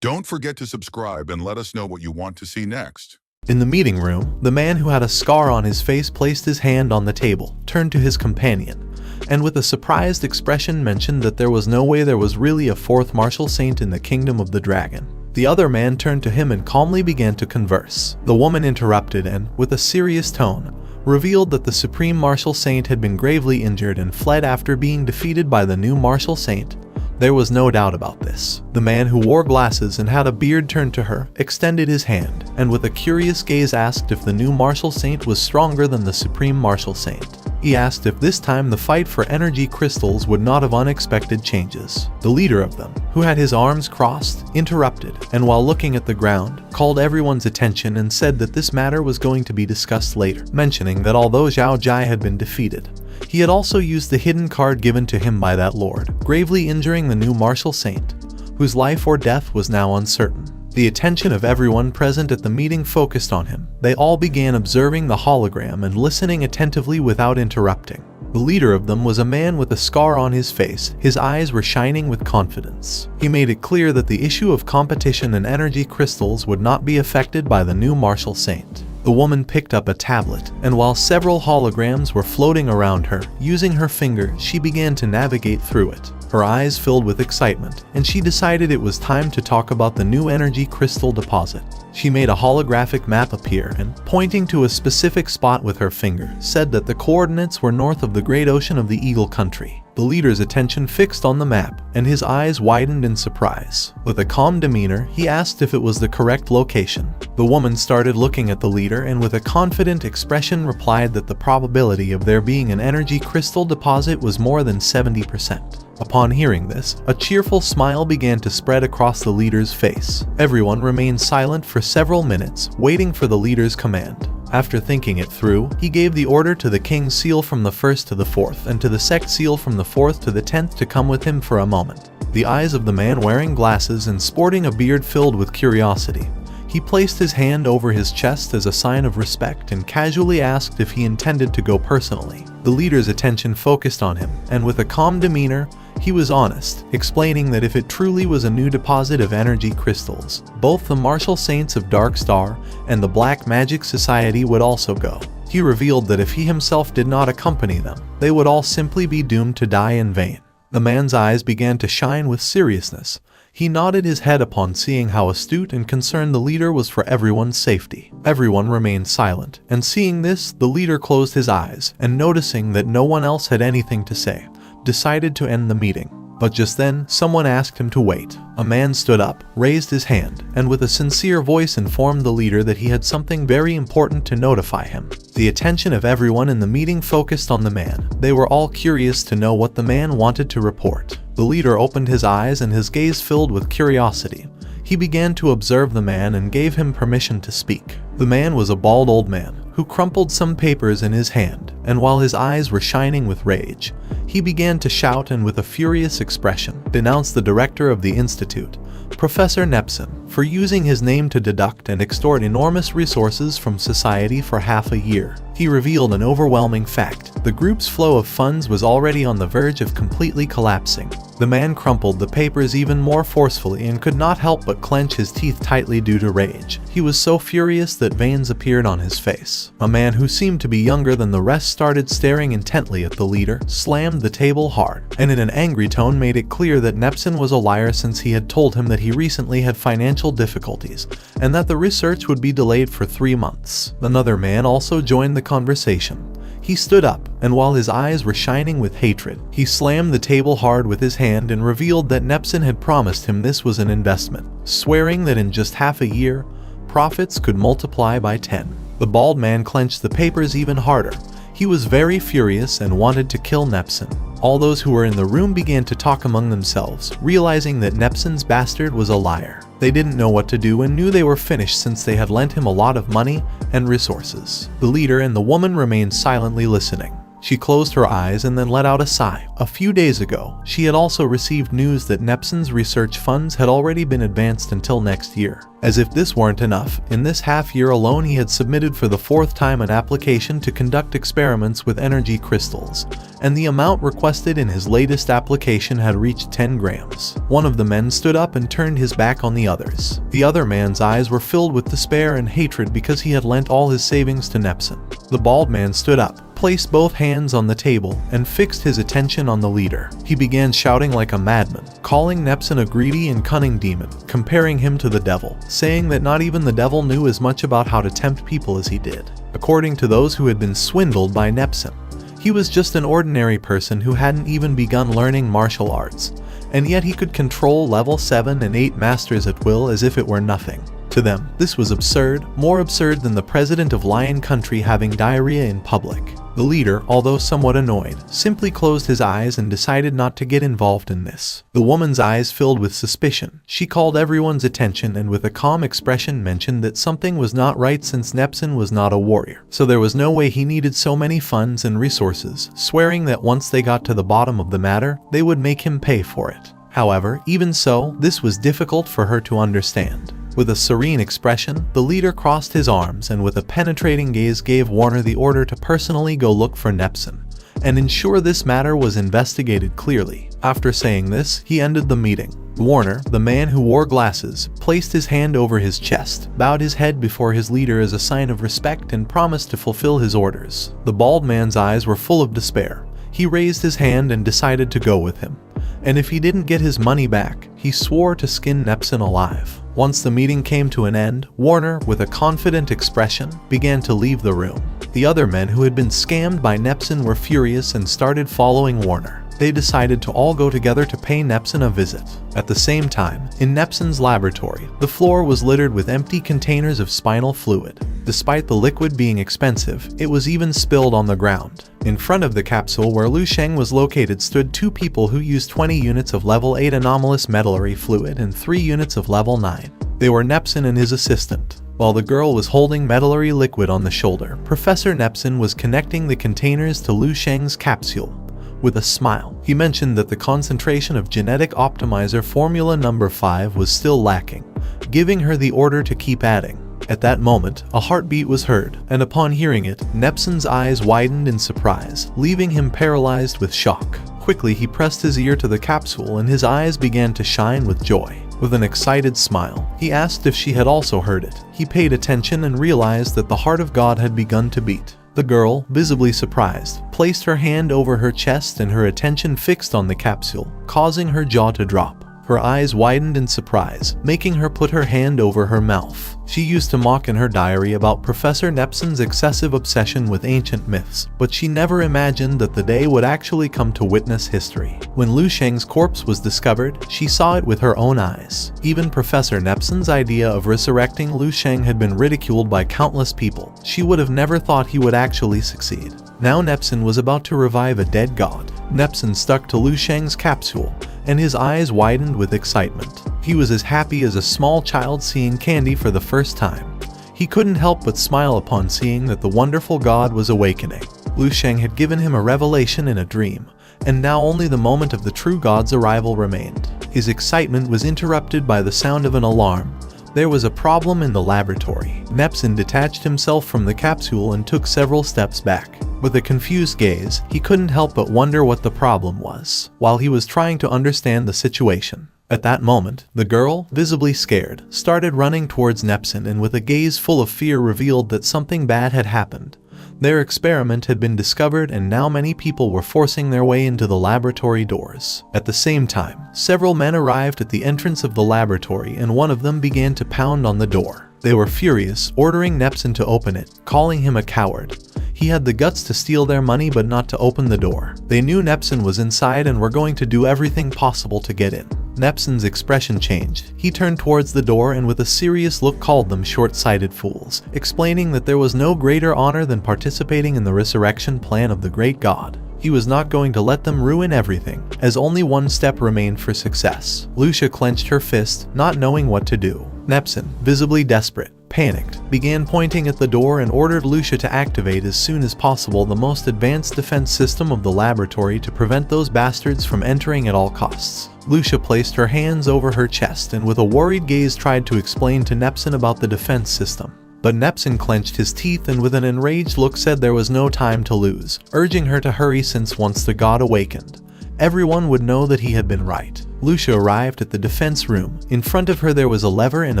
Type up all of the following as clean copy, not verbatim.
Don't forget to subscribe and let us know what you want to see next. In the meeting room, the man who had a scar on his face placed his hand on the table, turned to his companion, and with a surprised expression mentioned that there was no way there was really a fourth martial saint in the kingdom of the dragon. The other man turned to him and calmly began to converse. The woman interrupted and, with a serious tone, revealed that the supreme martial saint had been gravely injured and fled after being defeated by the new martial saint. There was no doubt about this. The man who wore glasses and had a beard turned to her, extended his hand, and with a curious gaze asked if the new martial saint was stronger than the supreme martial saint. He asked if this time the fight for energy crystals would not have unexpected changes. The leader of them, who had his arms crossed, interrupted, and while looking at the ground, called everyone's attention and said that this matter was going to be discussed later, mentioning that although Zhao Jai had been defeated, he had also used the hidden card given to him by that lord, gravely injuring the new martial saint, whose life or death was now uncertain. The attention of everyone present at the meeting focused on him. They all began observing the hologram and listening attentively without interrupting. The leader of them was a man with a scar on his face. His eyes were shining with confidence. He made it clear that the issue of competition and energy crystals would not be affected by the new martial saint. The woman picked up a tablet, and while several holograms were floating around her, using her finger, she began to navigate through it. Her eyes filled with excitement, and she decided it was time to talk about the new energy crystal deposit. She made a holographic map appear and, pointing to a specific spot with her finger, said that the coordinates were north of the Great Ocean of the Eagle Country. The leader's attention fixed on the map, and his eyes widened in surprise. With a calm demeanor, he asked if it was the correct location. The woman started looking at the leader and with a confident expression replied that the probability of there being an energy crystal deposit was more than 70%. Upon hearing this, a cheerful smile began to spread across the leader's face. Everyone remained silent for several minutes, waiting for the leader's command. After thinking it through, he gave the order to the king's seal from the 1st to the 4th and to the sect seal from the 4th to the 10th to come with him for a moment. The eyes of the man wearing glasses and sporting a beard filled with curiosity. He placed his hand over his chest as a sign of respect and casually asked if he intended to go personally. The leader's attention focused on him, and with a calm demeanor, he was honest, explaining that if it truly was a new deposit of energy crystals, both the martial saints of Dark Star and the Black Magic Society would also go. He revealed that if he himself did not accompany them, they would all simply be doomed to die in vain. The man's eyes began to shine with seriousness. He nodded his head upon seeing how astute and concerned the leader was for everyone's safety. Everyone remained silent, and seeing this, the leader closed his eyes, and noticing that no one else had anything to say, decided to end the meeting. But just then, someone asked him to wait. A man stood up, raised his hand, and with a sincere voice informed the leader that he had something very important to notify him. The attention of everyone in the meeting focused on the man. They were all curious to know what the man wanted to report. The leader opened his eyes and his gaze filled with curiosity. He began to observe the man and gave him permission to speak. The man was a bald old man who crumpled some papers in his hand, and while his eyes were shining with rage, he began to shout and with a furious expression denounced the director of the institute, Professor Nepson, for using his name to deduct and extort enormous resources from society for half a year. He revealed an overwhelming fact. The group's flow of funds was already on the verge of completely collapsing. The man crumpled the papers even more forcefully and could not help but clench his teeth tightly due to rage. He was so furious that veins appeared on his face. A man who seemed to be younger than the rest started staring intently at the leader, slammed the table hard, and in an angry tone made it clear that Nepson was a liar since he had told him that he recently had financial difficulties, and that the research would be delayed for 3 months. Another man also joined the conversation. He stood up, and while his eyes were shining with hatred, he slammed the table hard with his hand and revealed that Nepson had promised him this was an investment, swearing that in just half a year, profits could multiply by 10. The bald man clenched the papers even harder. He was very furious and wanted to kill Nepson. All those who were in the room began to talk among themselves, realizing that Nepson's bastard was a liar. They didn't know what to do and knew they were finished since they had lent him a lot of money and resources. The leader and the woman remained silently listening. She closed her eyes and then let out a sigh. A few days ago, she had also received news that Nepsen's research funds had already been advanced until next year. As if this weren't enough, in this half year alone he had submitted for the 4th time an application to conduct experiments with energy crystals, and the amount requested in his latest application had reached 10 grams. One of the men stood up and turned his back on the others. The other man's eyes were filled with despair and hatred because he had lent all his savings to Nepsen. The bald man stood up, placed both hands on the table, and fixed his attention on the leader. He began shouting like a madman, calling Nepsen a greedy and cunning demon, comparing him to the devil, saying that not even the devil knew as much about how to tempt people as he did. According to those who had been swindled by Nepsen, he was just an ordinary person who hadn't even begun learning martial arts, and yet he could control level 7 and 8 masters at will as if it were nothing. To them, this was absurd, more absurd than the president of Lion Country having diarrhea in public. The leader, although somewhat annoyed, simply closed his eyes and decided not to get involved in this. The woman's eyes filled with suspicion. She called everyone's attention and with a calm expression mentioned that something was not right since Nepsen was not a warrior, so there was no way he needed so many funds and resources, swearing that once they got to the bottom of the matter, they would make him pay for it. However, even so, this was difficult for her to understand. With a serene expression, the leader crossed his arms and with a penetrating gaze gave Warner the order to personally go look for Nepsen and ensure this matter was investigated clearly. After saying this, he ended the meeting. Warner, the man who wore glasses, placed his hand over his chest, bowed his head before his leader as a sign of respect and promised to fulfill his orders. The bald man's eyes were full of despair. He raised his hand and decided to go with him. And if he didn't get his money back, he swore to skin Nepsen alive. Once the meeting came to an end, Warner, with a confident expression, began to leave the room. The other men who had been scammed by Nepsen were furious and started following Warner. They decided to all go together to pay Nepsen a visit. At the same time, in Nepsen's laboratory, the floor was littered with empty containers of spinal fluid. Despite the liquid being expensive, it was even spilled on the ground. In front of the capsule where Lu Sheng was located stood 2 people who used 20 units of level 8 anomalous medullary fluid and 3 units of level 9. They were Nepsen and his assistant. While the girl was holding medullary liquid on the shoulder, Professor Nepsen was connecting the containers to Lu Sheng's capsule. With a smile, he mentioned that the concentration of genetic optimizer formula number 5 was still lacking, giving her the order to keep adding. At that moment, a heartbeat was heard, and upon hearing it, Nepsen's eyes widened in surprise, leaving him paralyzed with shock. Quickly, he pressed his ear to the capsule and his eyes began to shine with joy. With an excited smile, he asked if she had also heard it. He paid attention and realized that the heart of God had begun to beat. The girl, visibly surprised, placed her hand over her chest and her attention fixed on the capsule, causing her jaw to drop. Her eyes widened in surprise, making her put her hand over her mouth. She used to mock in her diary about Professor Nepsen's excessive obsession with ancient myths, but she never imagined that the day would actually come to witness history. When Lu Sheng's corpse was discovered, she saw it with her own eyes. Even Professor Nepsen's idea of resurrecting Lu Sheng had been ridiculed by countless people. She would have never thought he would actually succeed. Now Nepsen was about to revive a dead god. Nepsen stuck to Lu Sheng's capsule, and his eyes widened with excitement. He was as happy as a small child seeing candy for the first time. He couldn't help but smile upon seeing that the wonderful god was awakening. Lu Sheng had given him a revelation in a dream, and now only the moment of the true god's arrival remained. His excitement was interrupted by the sound of an alarm. There was a problem in the laboratory. Nepsen detached himself from the capsule and took several steps back. With a confused gaze, he couldn't help but wonder what the problem was, while he was trying to understand the situation. At that moment, the girl, visibly scared, started running towards Nepsen and with a gaze full of fear revealed that something bad had happened. Their experiment had been discovered and now many people were forcing their way into the laboratory doors. At the same time, several men arrived at the entrance of the laboratory and one of them began to pound on the door. They were furious, ordering Nepsen to open it, calling him a coward. He had the guts to steal their money but not to open the door. They knew Nepsen was inside and were going to do everything possible to get in. Nepsen's expression changed. He turned towards the door and with a serious look called them short-sighted fools, explaining that there was no greater honor than participating in the resurrection plan of the great god. He was not going to let them ruin everything, as only one step remained for success. Lucia clenched her fist, not knowing what to do. Nepsen, visibly desperate, panicked, began pointing at the door and ordered Lu Sheng to activate as soon as possible the most advanced defense system of the laboratory to prevent those bastards from entering at all costs. Lu Sheng placed her hands over her chest and with a worried gaze tried to explain to Nepsin about the defense system. But Nepsin clenched his teeth and with an enraged look said there was no time to lose, urging her to hurry since once the god awakened, everyone would know that he had been right. Lu Sheng arrived at the defense room. In front of her there was a lever and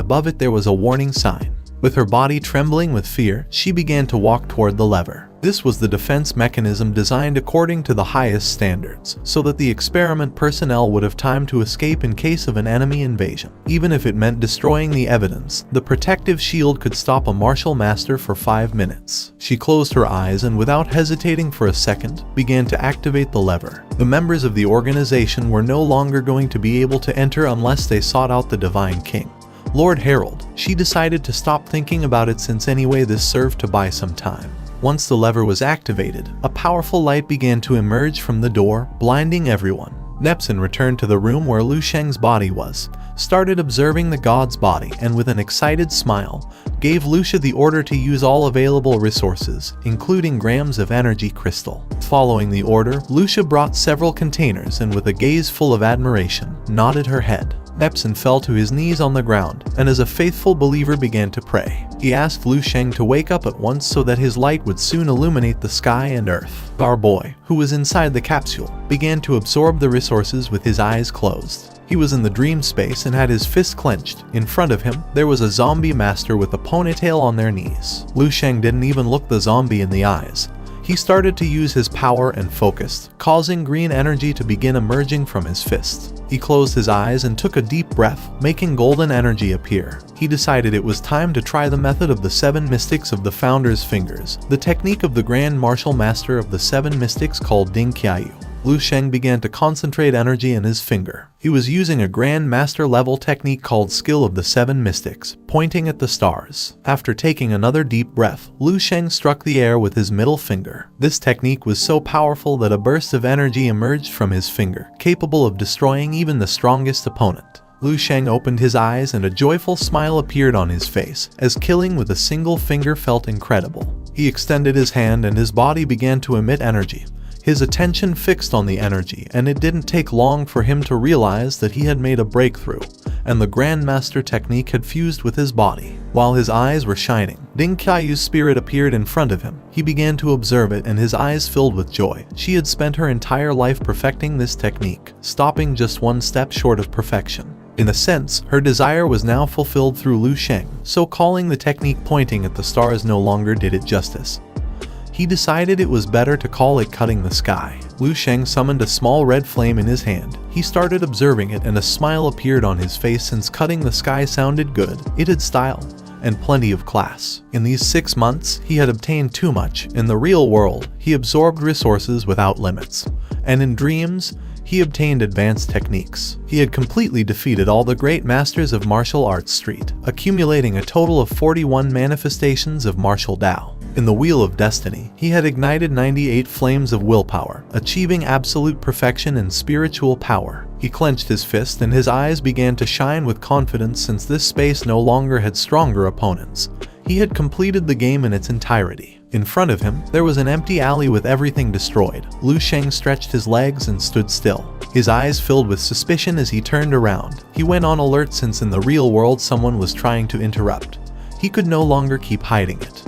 above it there was a warning sign. With her body trembling with fear, she began to walk toward the lever. This was the defense mechanism designed according to the highest standards, so that the experiment personnel would have time to escape in case of an enemy invasion. Even if it meant destroying the evidence, the protective shield could stop a martial master for 5 minutes. She closed her eyes and without hesitating for a second, began to activate the lever. The members of the organization were no longer going to be able to enter unless they sought out the Divine King, Lord Harold. She decided to stop thinking about it since anyway this served to buy some time. Once the lever was activated, a powerful light began to emerge from the door, blinding everyone. Nepsin returned to the room where Lu Sheng's body was, started observing the god's body and with an excited smile, gave Lu Sheng the order to use all available resources, including grams of energy crystal. Following the order, Lu Sheng brought several containers and with a gaze full of admiration, nodded her head. Nepsin fell to his knees on the ground, and as a faithful believer began to pray. He asked Lu Sheng to wake up at once so that his light would soon illuminate the sky and earth. Our boy, who was inside the capsule, began to absorb the resources with his eyes closed. He was in the dream space and had his fist clenched. In front of him, there was a zombie master with a ponytail on their knees. Lu Sheng didn't even look the zombie in the eyes. He started to use his power and focused, causing green energy to begin emerging from his fist. He closed his eyes and took a deep breath, making golden energy appear. He decided it was time to try the method of the 7 mystics of the Founder's Fingers, the technique of the Grand Martial Master of the 7 mystics called Ding Qiayu. Lu Sheng began to concentrate energy in his finger. He was using a Grand Master level technique called Skill of the 7 Mystics, pointing at the stars. After taking another deep breath, Lu Sheng struck the air with his middle finger. This technique was so powerful that a burst of energy emerged from his finger, capable of destroying even the strongest opponent. Lu Sheng opened his eyes and a joyful smile appeared on his face, as killing with a single finger felt incredible. He extended his hand and his body began to emit energy. His attention fixed on the energy, and it didn't take long for him to realize that he had made a breakthrough, and the Grandmaster technique had fused with his body. While his eyes were shining, Ding Qiayu's spirit appeared in front of him. He began to observe it and his eyes filled with joy. She had spent her entire life perfecting this technique, stopping just one step short of perfection. In a sense, her desire was now fulfilled through Lu Sheng, so calling the technique pointing at the stars no longer did it justice. He decided it was better to call it cutting the sky. Lu Sheng summoned a small red flame in his hand. He started observing it and a smile appeared on his face since cutting the sky sounded good. It had style and plenty of class. In these 6 months, he had obtained too much. In the real world, he absorbed resources without limits. And in dreams, he obtained advanced techniques. He had completely defeated all the great masters of martial arts street, accumulating a total of 41 manifestations of martial Tao. In the Wheel of Destiny, he had ignited 98 flames of willpower, achieving absolute perfection in spiritual power. He clenched his fist and his eyes began to shine with confidence since this space no longer had stronger opponents. He had completed the game in its entirety. In front of him, there was an empty alley with everything destroyed. Lu Sheng stretched his legs and stood still. His eyes filled with suspicion as he turned around. He went on alert since in the real world someone was trying to interrupt. He could no longer keep hiding it.